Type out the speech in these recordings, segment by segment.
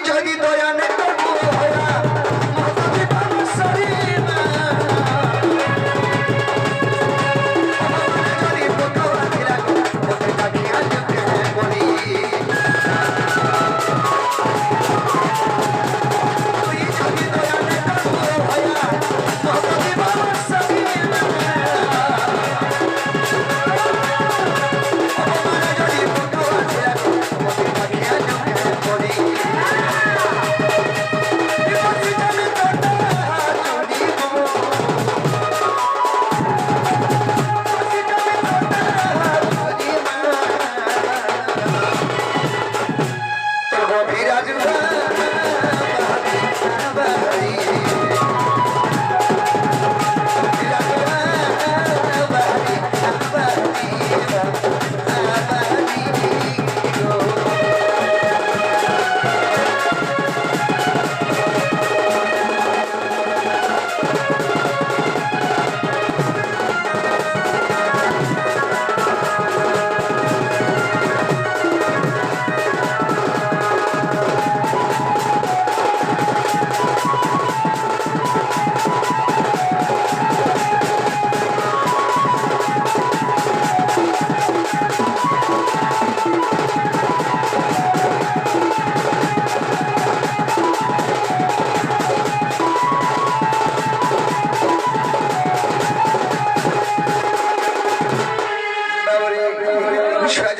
যদি দয়া নে করবো হয়া মহাদেবী বাবুসারি মা যদি পোকাওয়া দিলা ওতে ডাকিয়া চোখে বলি তুই যদি দয়া নে করবো হয়া মহাদেবী বাবুসারি মা যদি পোকাওয়া দিলা ওতে ডাকিয়া চোখে বলি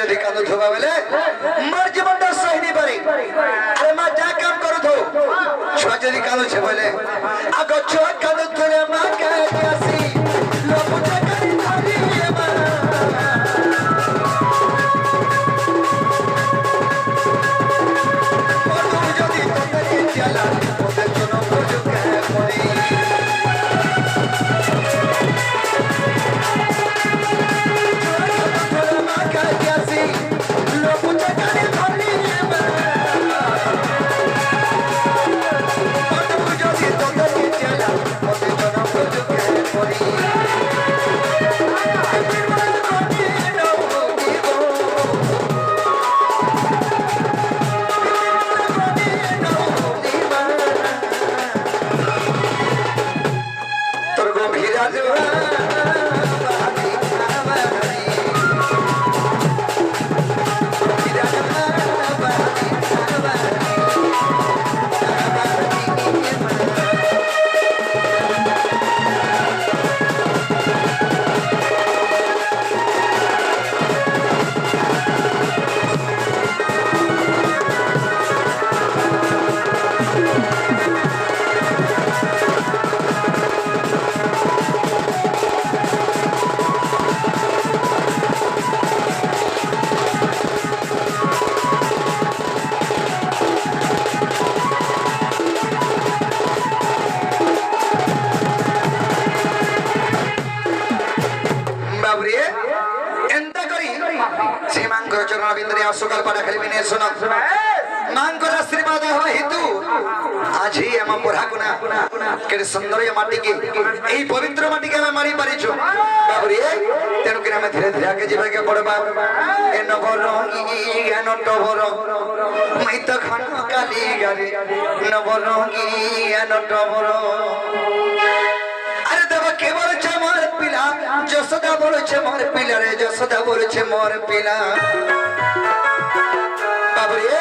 যদি কাঁদো ধোবা বলে মার জীবনটা সহিনি পারি আরে মা যা কাম করো ধো ছুয়া যদি কাঁদছে বলে আগ ছুয়া কাঁদো ধরে মা কাঁদে আসি লোক জাগারি ধরি মা বড় যদি তোদের জ্বালা ওদের জন্য বুঝু কে করি সকাল পাড়া খেলি বিনে শোনো মাঙ্গর আশীর্বাদ হেতু আজি ଆମ ପଢାକୁନା କେତେ ସୁନ୍ଦର ଏ ମାଟିକି ଏହି ପବିତ୍ର ମାଟିକି ଆମେ ମାରି ପାରିଛୁ ବାବୁରେ ତେଣୁ କରି ଆମେ ଧୀରେ ଧୀରେ ଆଗେ ଯିବାକେ ପଡବା ଏ ନବରଙ୍ଗୀ ଜ୍ଞାନ ଟବର ମଇ ତ ଖାନ କାଲି ଗାରେ ନବରଙ୍ଗୀ ଜ୍ଞାନ ଟବର আরে দেব কে বলছে মোর পিলা যশোদা বলছে মোর পিলা রে যশোদা বলছে মোর পিলা বাবুরে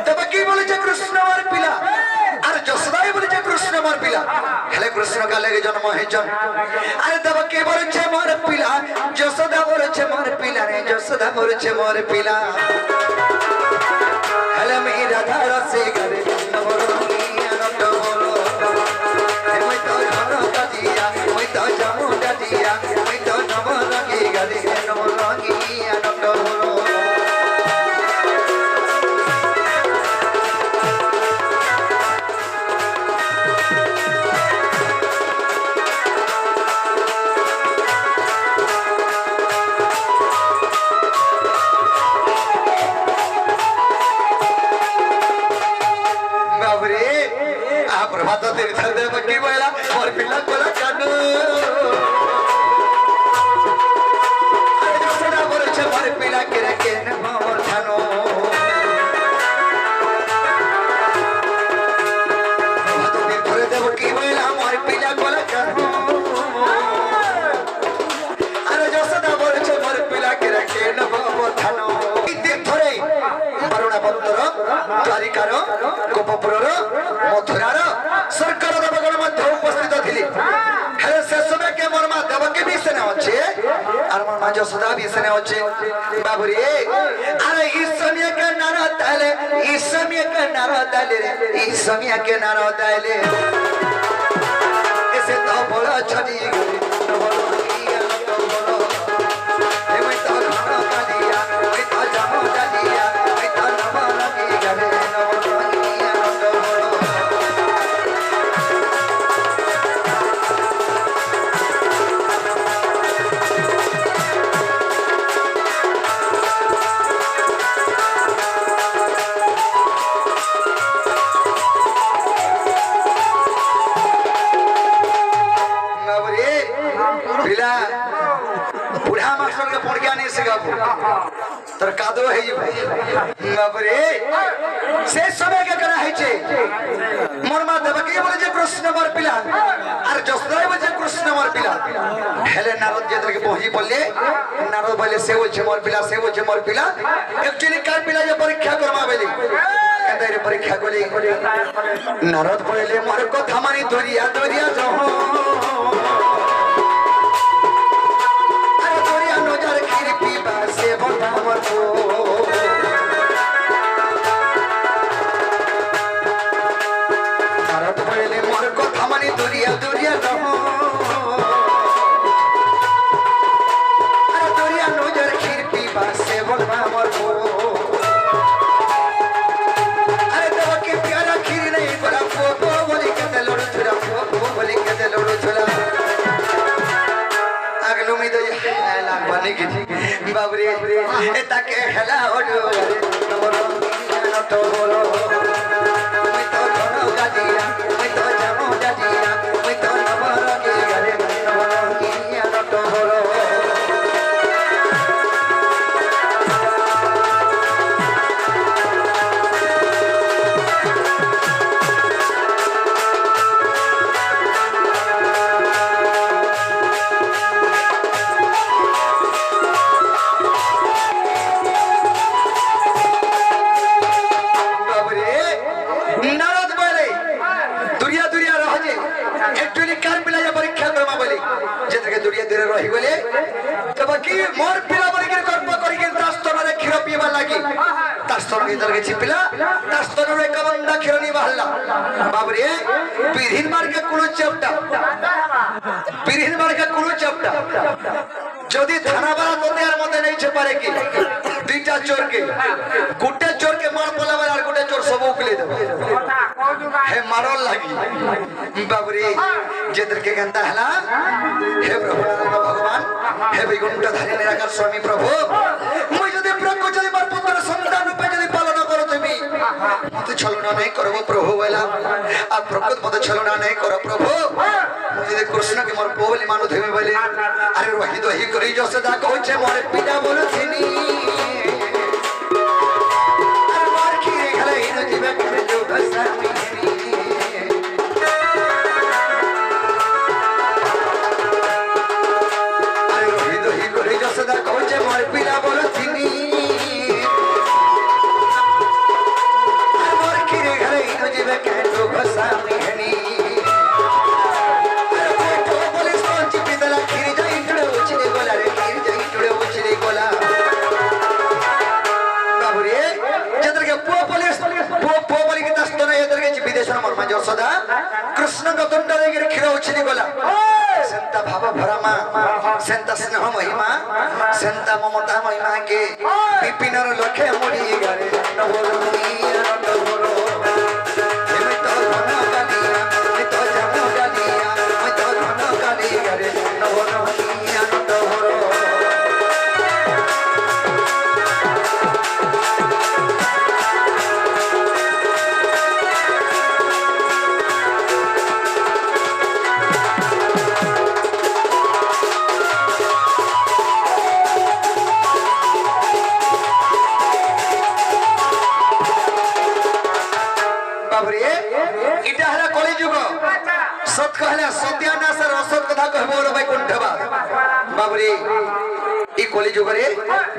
দেব কি বলছে কৃষ্ণ মোর পিলা আর যশোদাই বলছে কৃষ্ণ মোর পিলা হেলে কৃষ্ণ কালে জন্ম হয়েছন আরে দেব কে বলছে মোর পিলা যশোদা বলছে মোর পিলা রে যশোদা বলছে মোর পিলা হেলে মি রাধা রসে গরে নবরঙ্গী আনন্দ বলো মই তো ঘর কাটিয়া মই তো জামু কাটিয়া মই তো নবরঙ্গী গরে নবরঙ্গী আনন্দ বলো प्रभात तीर्थ देव की बोला और पिला बोला कानू अरे सदा बोले छे मारे पिला के মা যশোদা বিছানে আছে বাবুরে আরে ইসমিয়া কে নারা তালে ইসমিয়া কে নারা তালে ইসমিয়া কে নারা তালে এসে তো বড় ছড়ি গলি তো বড় ইয়া তো বড় এমই তো ঘন কালিয়া ওই তো জামো জালিয়া ওই তো নমা লাগি গলে নবড় ইয়া তো বড় बुढ़ा मास्टर के पढ़ के नहीं सिखाबो तर कादो है बाबरे से समय के करा है छे मोर मा देवकी बोले जे कृष्ण मर पिला और जसदाई बोले जे कृष्ण मर पिला हेले नारद जेतर के पहुंची बोले नारद बोले से बोल छे मोर पिला एक्चुअली का पिला जे परीक्षा करवा बेली कहते रे परीक्षा कोली नारद बोले मोर कथा मानी दोरिया दोरिया जहो बाबरे ताके हेला ओडो नबरो नटो बोलो मैं तो घनो गाजिया मैं तो जामो गाजिया मैं तो नबरो के गरे नबरो किया नटो बोलो যদি থানা বাড়া তোতে আর মতে নেই ছে পারে কি দুইটা চোর কে গুটে চোর কে মার পলাবে আর গুটে চোর সব উকলে দেবে হে মারল লাগি বাবরে যেদের কে গন্তা হলা হে প্রভু ভগবান হে বৈকুণ্ঠ ধারী নিরাকার স্বামী প্রভু মই যদি প্রজ্ঞ যদি মার পুত্র সন্তান রূপে যদি পালন করো তুমি মতে ছলনা নাই করব প্রভু বলা আর প্রকৃত মতে ছলনা নাই করো প্রভু যদি কৃষ্ণ কে মোর বলি মানু ধেবে বলে আরে রহি দহি করি যশোদা কইছে মোরে পিতা বলছিনি আর মার কি গলে ইন জীবে করে जो भसामी আরে রহি দহি করি যশোদা কইছে মোরে পিতা বলছিনি আর মার কি গলে ইন জীবে করে जो भसामी हनी যশোদা কৃষ্ণ গতন্ড রেগের ক্ষীর উছিনি গলা সেন্তা ভাব ভরামা সেন্তা স্নেহ মহিমা সেন্তা মমতা মহিমা কে বিপিনর লক্ষ্যে মুড়ি গরে নবরুনিয়া নটবরো এমে তো ধন গালিয়া এ তো জানো গালিয়া এ তো ধন গালি গরে নবরুনিয়া নটবরো सत कहले सत्यानाश और असत कथा कहबो रे वैकुंठवा बाबरे ई कलि जुग रे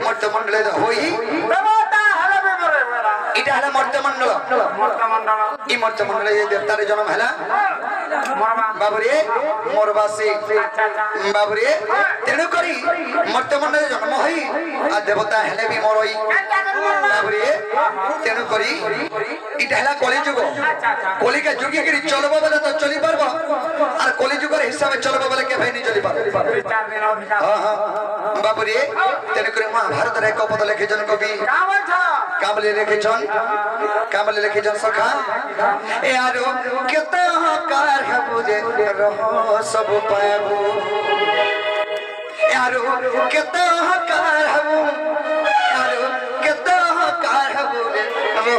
मर्त मंडल होई देवता हलबे मरे मेरा इटा हला मर्त मंडल ई मर्त मंडल जे देवता रे जन्म हला বাবুরে মোরবাসী বাবুরে তেণু করি মর্তমণ্ডলে জন্ম হই আর দেবতা হেলে বি মরই বাবুরে তেণু করি এটা হেলা কলিযুগ কলিকা যুগে কি চলব বলে তো চলি পারব আর কলিযুগের হিসাবে চলব বলে কে ভাই নি চলি পারব বাবুরে তেণু করি মহাভারতের এক পদ লিখেছেন কবি কামলে লিখেছেন সখা এ আরো কত হকার হবুজে রহ সব পাবো यारो कितना हकार हबू यारो कितना हकार हबू रो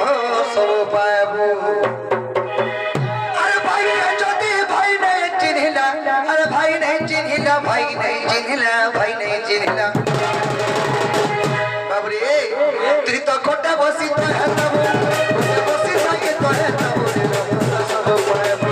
सब पाबू अरे भाई जदी भाई नहीं चिन्हिला अरे भाई नहीं चिन्हिला भाई नहीं चिन्हिला भाई नहीं चिन्हिला बाबरे तुई तो खोटा बसी तो है तब बसी सागे तो है तब सब पाबू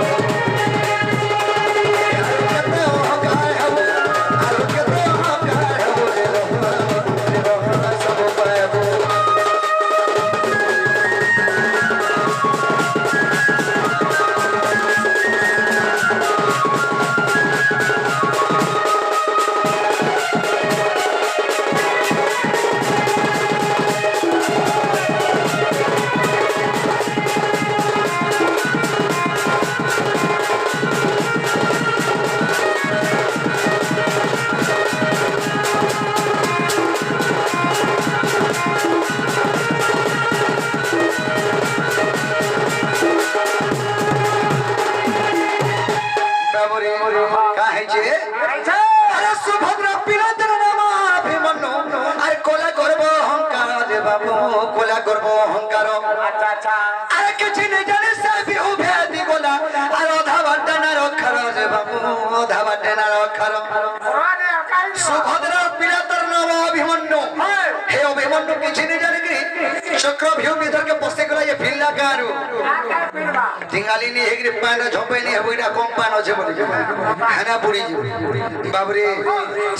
ढिंगाली हेगरे पाना झोपे नहीं हबुइना कम पान होछे बोली खाना पुड़ी बाबरे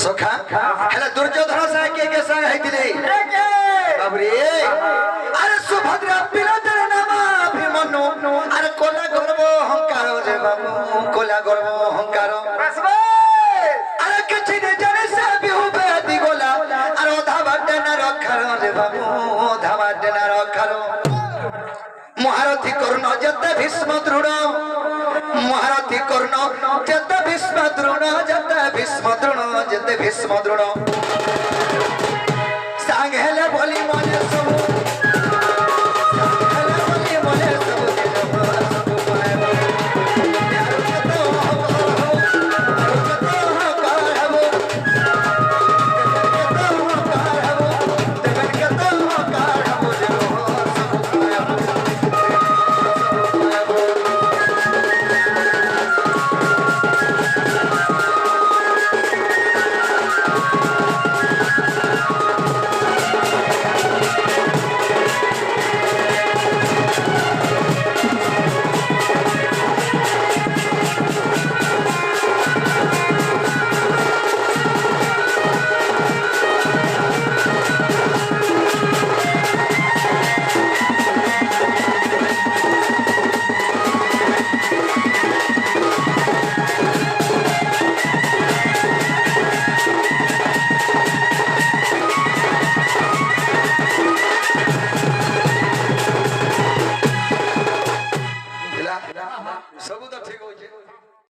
सखा हेला दुर्योधन सा के संग हैतिले बाबरे अरे सुभद्रा पिलातर नाम अभिमन्यु अरे कोला गर्व अहंकार जे बाबू कोला गर्व अहंकार अरे किछि ने जाने से बिहु बेदी गोला अरे धाबाटे ना रखर जे बाबू धाबाटे ना रखर महारथी कर्ण जते भीष्म दृढ़ महारथी कर्ण जते भीष्म दृढ़ जते भीष्म दृढ़ जते भीष्म दृढ़ सांग हेले बोली मने सब